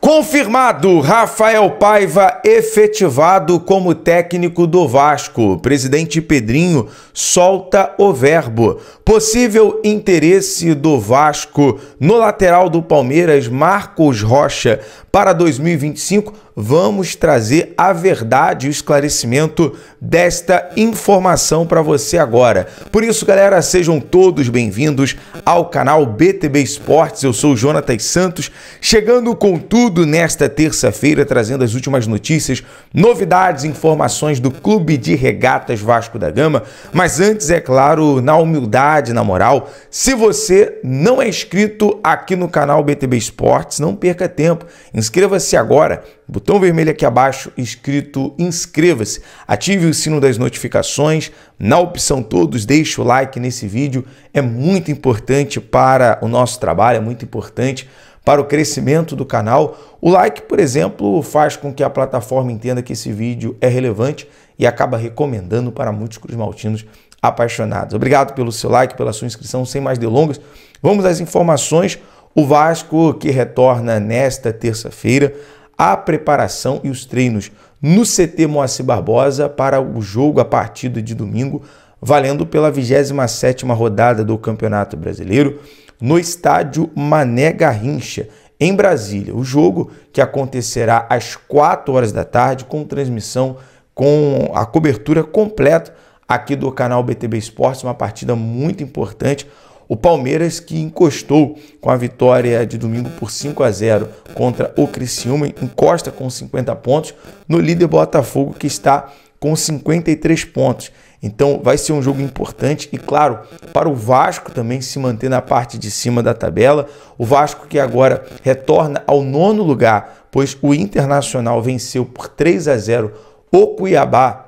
Confirmado, Rafael Paiva efetivado como técnico do Vasco. Presidente Pedrinho solta o verbo. Possível interesse do Vasco no lateral do Palmeiras, Marcos Rocha, para 2025. Vamos trazer a verdade e o esclarecimento desta informação para você agora. Por isso, galera, sejam todos bem-vindos ao canal BTB Esportes. Eu sou o Jonatas Santos, chegando com tudo nesta terça-feira, trazendo as últimas notícias, novidades, informações do Clube de Regatas Vasco da Gama. Mas antes, é claro, na humildade, na moral, se você não é inscrito aqui no canal BTB Esportes, não perca tempo, inscreva-se agora. Botão vermelho aqui abaixo, escrito inscreva-se. Ative o sino das notificações. Na opção todos, deixe o like nesse vídeo. É muito importante para o nosso trabalho, é muito importante para o crescimento do canal. O like, por exemplo, faz com que a plataforma entenda que esse vídeo é relevante e acaba recomendando para muitos cruzmaltinos apaixonados. Obrigado pelo seu like, pela sua inscrição. Sem mais delongas, vamos às informações. O Vasco, que retorna nesta terça-feira, a preparação e os treinos no CT Moacir Barbosa para o jogo, a partida de domingo, valendo pela 27ª rodada do Campeonato Brasileiro, no estádio Mané Garrincha, em Brasília. O jogo que acontecerá às 4 horas da tarde, com transmissão, com a cobertura completa aqui do canal BTB Esportes, uma partida muito importante. O Palmeiras, que encostou com a vitória de domingo por 5-0 contra o Criciúma, encosta com 50 pontos no líder Botafogo, que está com 53 pontos. Então vai ser um jogo importante e, claro, para o Vasco também se manter na parte de cima da tabela. O Vasco que agora retorna ao 9º lugar, pois o Internacional venceu por 3-0 o Cuiabá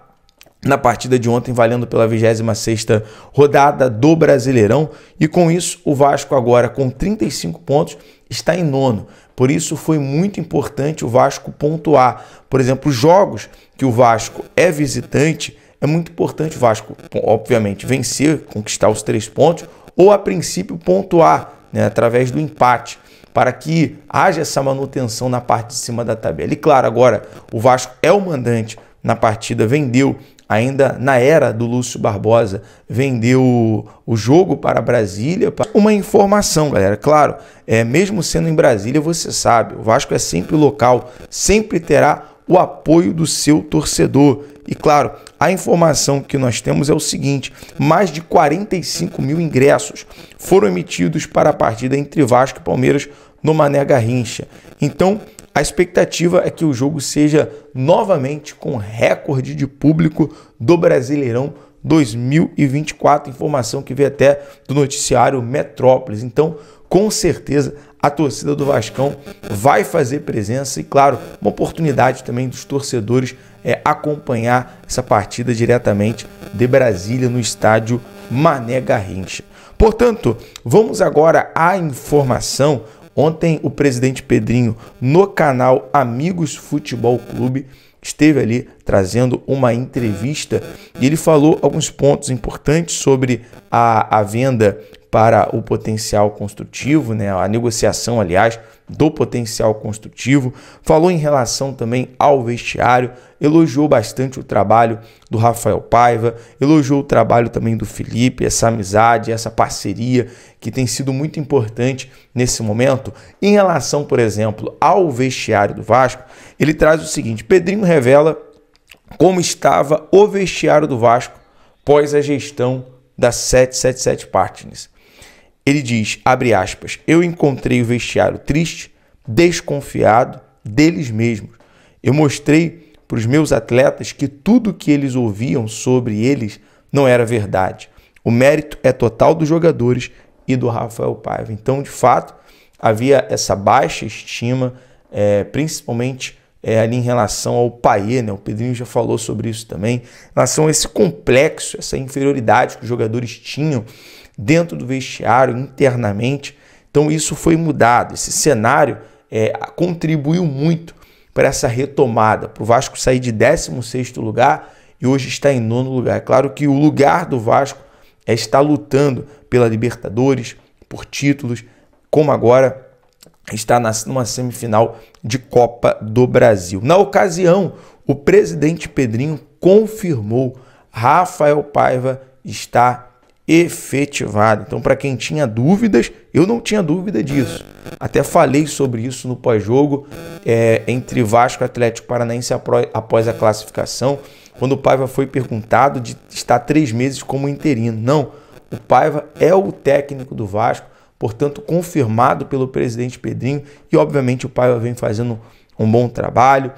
na partida de ontem, valendo pela 26ª rodada do Brasileirão. E com isso, o Vasco agora com 35 pontos está em 9º. Por isso foi muito importante o Vasco pontuar. Por exemplo, os jogos que o Vasco é visitante, é muito importante o Vasco, obviamente, vencer, conquistar os 3 pontos, ou a princípio pontuar, né, através do empate, para que haja essa manutenção na parte de cima da tabela. E claro, agora o Vasco é o mandante na partida, vendeu ainda na era do Lúcio Barbosa, vendeu o jogo para Brasília. Uma informação, galera, claro, mesmo sendo em Brasília, você sabe, o Vasco é sempre local, sempre terá o apoio do seu torcedor. E claro, a informação que nós temos é o seguinte: mais de 45 mil ingressos foram emitidos para a partida entre Vasco e Palmeiras no Mané Garrincha. Então, a expectativa é que o jogo seja novamente com recorde de público do Brasileirão 2024, informação que veio até do noticiário Metrópolis. Então, com certeza, a torcida do Vascão vai fazer presença e, claro, uma oportunidade também dos torcedores acompanhar essa partida diretamente de Brasília no estádio Mané Garrincha. Portanto, vamos agora à informação. Ontem, o presidente Pedrinho, no canal Amigos Futebol Clube, esteve ali trazendo uma entrevista e ele falou alguns pontos importantes sobre a venda para o potencial construtivo, né? A negociação, aliás, do potencial construtivo. Falou em relação também ao vestiário, elogiou bastante o trabalho do Rafael Paiva, elogiou o trabalho também do Felipe, essa amizade, essa parceria que tem sido muito importante nesse momento. Em relação, por exemplo, ao vestiário do Vasco, ele traz o seguinte: Pedrinho revela como estava o vestiário do Vasco pós a gestão da 777 Partners. Ele diz, abre aspas, eu encontrei o vestiário triste, desconfiado deles mesmos. Eu mostrei para os meus atletas que tudo que eles ouviam sobre eles não era verdade. O mérito é total dos jogadores e do Rafael Paiva. Então, de fato, havia essa baixa estima, principalmente ali em relação ao Payet, né? O Pedrinho já falou sobre isso também, em relação a esse complexo, essa inferioridade que os jogadores tinham dentro do vestiário, internamente. Então isso foi mudado, esse cenário contribuiu muito para essa retomada, para o Vasco sair de 16º lugar e hoje está em 9º lugar. É claro que o lugar do Vasco está lutando pela Libertadores, por títulos, como agora está numa semifinal de Copa do Brasil. Na ocasião, o presidente Pedrinho confirmou: Rafael Paiva está efetivado. Então, para quem tinha dúvidas, eu não tinha dúvida disso. Até falei sobre isso no pós-jogo entre Vasco e Atlético Paranaense após a classificação, quando o Paiva foi perguntado de estar 3 meses como interino. Não, o Paiva é o técnico do Vasco, portanto, confirmado pelo presidente Pedrinho, e obviamente o Paiva vem fazendo um bom trabalho.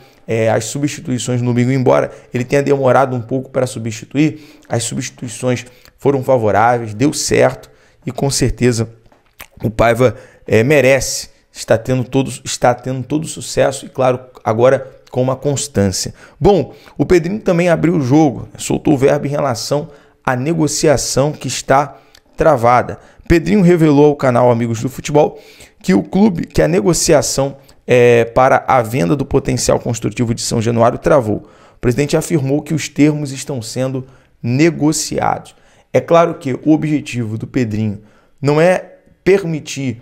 As substituições no domingo, embora ele tenha demorado um pouco para substituir, as substituições foram favoráveis, deu certo, e com certeza o Paiva merece, está tendo todo sucesso, e claro, agora com uma constância. Bom, o Pedrinho também abriu o jogo, soltou o verbo em relação à negociação que está travada. Pedrinho revelou ao canal Amigos do Futebol que a negociação para a venda do potencial construtivo de São Januário travou. O presidente afirmou que os termos estão sendo negociados. É claro que o objetivo do Pedrinho não é permitir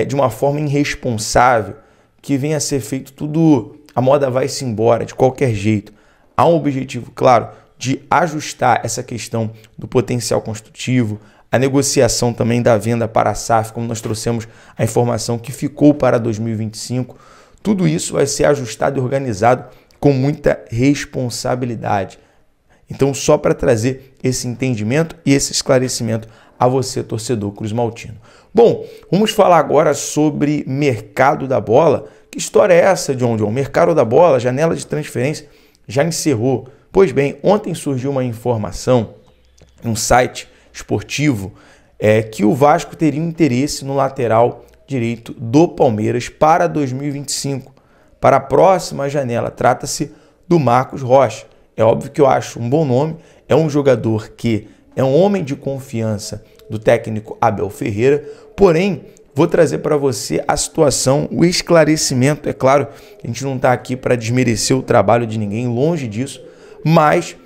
de uma forma irresponsável que venha a ser feito tudo, a moda vai-se embora de qualquer jeito. Há um objetivo, claro, de ajustar essa questão do potencial construtivo, a negociação também da venda para a SAF, como nós trouxemos a informação que ficou para 2025. Tudo isso vai ser ajustado e organizado com muita responsabilidade. Então, só para trazer esse entendimento e esse esclarecimento a você, torcedor cruzmaltino. Bom, vamos falar agora sobre mercado da bola. Que história é essa, John? Mercado da bola, janela de transferência já encerrou. Pois bem, ontem surgiu uma informação, um site esportivo, que o Vasco teria interesse no lateral direito do Palmeiras para 2025, para a próxima janela. Trata-se do Marcos Rocha. É óbvio que eu acho um bom nome, é um jogador que é um homem de confiança do técnico Abel Ferreira, porém, vou trazer para você a situação, o esclarecimento. É claro, a gente não está aqui para desmerecer o trabalho de ninguém, longe disso, mas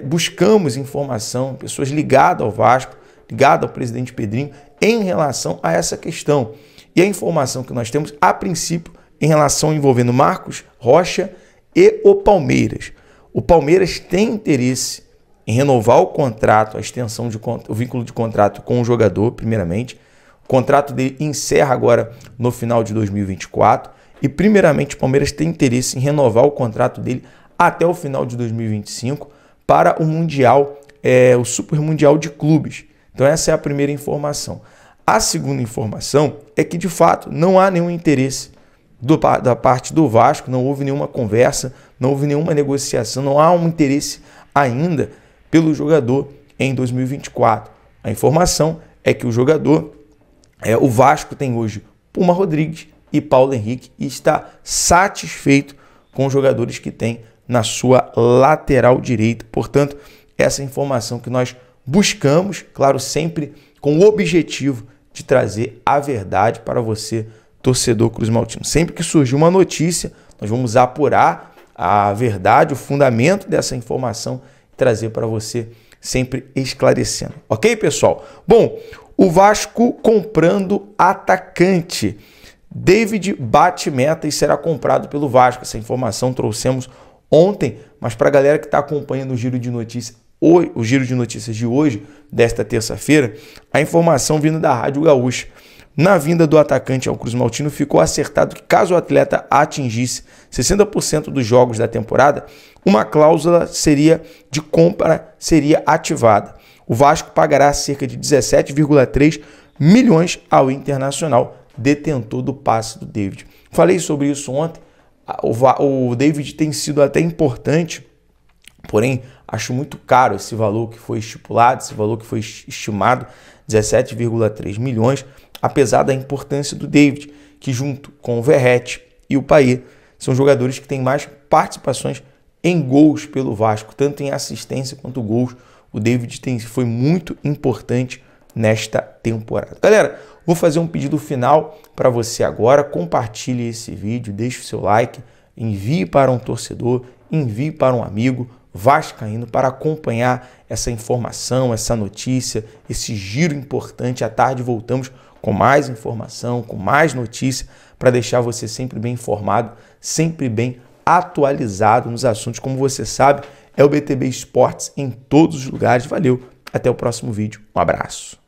buscamos informação, pessoas ligadas ao Vasco, ligadas ao presidente Pedrinho, em relação a essa questão. E a informação que nós temos, a princípio, em relação envolvendo Marcos Rocha e o Palmeiras. O Palmeiras tem interesse em renovar o contrato, a extensão o vínculo de contrato com o jogador, primeiramente. O contrato dele encerra agora no final de 2024 e, primeiramente, o Palmeiras tem interesse em renovar o contrato dele até o final de 2025 para o Mundial, o Super Mundial de Clubes. Então, essa é a primeira informação. A segunda informação é que, de fato, não há nenhum interesse da parte do Vasco, não houve nenhuma conversa, não houve nenhuma negociação, não há um interesse ainda pelo jogador em 2024. A informação é que o jogador, o Vasco tem hoje Puma Rodrigues e Paulo Henrique e está satisfeito com os jogadores que tem na sua lateral direita. Portanto, essa informação que nós buscamos, claro, sempre com o objetivo de trazer a verdade para você, torcedor cruzmaltino. Sempre que surgir uma notícia, nós vamos apurar a verdade, o fundamento dessa informação e trazer para você, sempre esclarecendo. Ok, pessoal? Bom, o Vasco comprando atacante. David bate meta e será comprado pelo Vasco. Essa informação trouxemos ontem, mas para a galera que está acompanhando o Giro de Notícias, o Giro de Notícias de hoje, desta terça-feira, a informação vindo da Rádio Gaúcha. Na vinda do atacante ao cruzmaltino, ficou acertado que caso o atleta atingisse 60% dos jogos da temporada, uma cláusula de compra seria ativada. O Vasco pagará cerca de 17,3 milhões ao Internacional, detentor do passe do David. Falei sobre isso ontem. O David tem sido até importante, porém acho muito caro esse valor que foi estipulado, esse valor que foi estimado, 17,3 milhões, apesar da importância do David, que junto com o Verratti e o Payet são jogadores que têm mais participações em gols pelo Vasco, tanto em assistência quanto gols. O David foi muito importante nesta temporada. Galera, vou fazer um pedido final para você agora. Compartilhe esse vídeo, deixe o seu like, envie para um torcedor, envie para um amigo vascaíno para acompanhar essa informação, essa notícia, esse giro importante. À tarde voltamos com mais informação, com mais notícia, para deixar você sempre bem informado, sempre bem atualizado nos assuntos. Como você sabe, é o BTB Esportes em todos os lugares. Valeu, até o próximo vídeo. Um abraço.